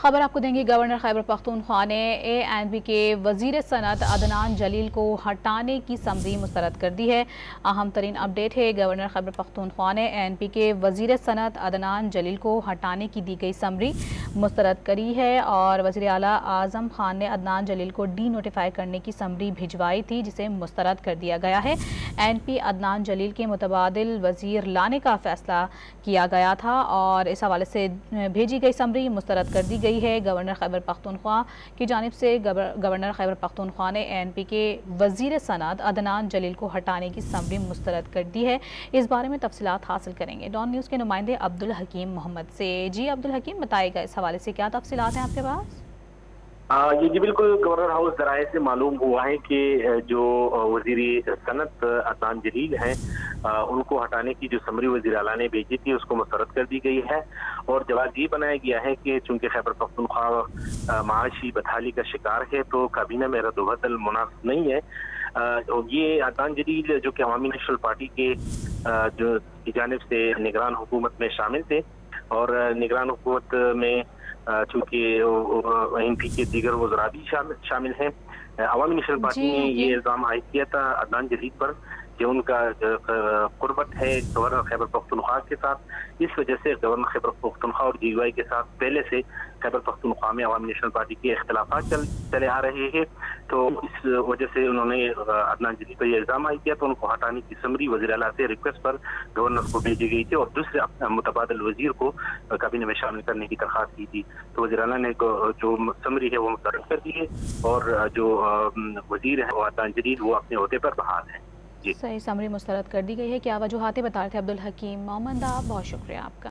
खबर आपको देंगे। गवर्नर खैबर पख्तूनख्वा ने ANP के वजीर सनत अदनान जलील को हटाने की समरी मुस्तरद कर दी है। अहम तरीन अपडेट है, गवर्नर खैबर पख्तूनख्वा ने ANP के वजीर सनत अदनान जलील को हटाने की दी गई समरी मुस्तरद करी है और वजीर आला आजम खान ने अदनान जलील को डी नोटिफाई करने की समरी भिजवाई थी, जिसे मुस्तरद कर दिया गया है। ANP अदनान जलील के मुतबादिल वजीर लाने का फैसला किया गया था और इस हवाले से भेजी गई समरी मुस्तरद कर दी गई है। गवर्नर खैबर पख्तूनख्वा की जानिब से गवर्नर खैबर पख्तूनख्वा ने ANP के वजीर सनत अदनान जलील को हटाने की समरी मुस्तरद कर दी है। इस बारे में तफसीलात हासिल करेंगे डॉन न्यूज़ के नुमाइंदे अब्दुल हकीम मोहम्मद से। जी अब्दुल हकीम, बताएगा इस हवाले से क्या तफसीलात हैं आपके पास? जी बिल्कुल, गवर्नर हाउस जराये से मालूम हुआ है कि जो वजीरी सनत अदनान जलील हैं, उनको हटाने की जो समरी वजीर आला ने भेजी थी उसको मुस्तरद कर दी गई है और जवाब ये बनाया गया है कि चूंकि खैबर पख्तूनख्वा माशी बदहाली का शिकार है तो काबीना में रद्द-ओ-बदल मुनासिब नहीं है। ये अदनान जलील जो कि अवामी नेशनल पार्टी के जो की जानिब से निगरान हुकूमत में शामिल थे और निगरान हुकूमत में चूंकि ANP के दीगर वज़रा भी शामिल हैं। अवामी नेशनल पार्टी ने ये इल्ज़ाम आयद किया था अदनान जलील पर कि उनका कुर्बत है गवर्नर खैबर पख्तूनख्वा के साथ। इस वजह से गवर्नर खैबर पख्तूनख्वा और GUI के साथ पहले से खैबर पख्तूनख्वा में अवामी नेशनल पार्टी के इख्तिलाफात चले आ रहे हैं। तो इस वजह से उन्होंने अदनान जलील पर यह इल्ज़ाम आयद किया तो उनको हटाने की समरी वज़ीर आला से रिक्वेस्ट पर गवर्नर को भेजी गई थी और दूसरे मुतबादिल वजीर को काबीना में शामिल करने की दरख्वास्त की थी। तो वज़ीर आला ने जो समरी है वो मुस्तरद कर दी है और जो वजीर है वो अदनान जलील वो अपने ओहदे पर बहाल है। सही समरी मुस्तरद कर दी गई है। क्या वजूहातें बता रहे थे अब्दुल हकीम मोहम्मद, आप बहुत शुक्रिया आपका।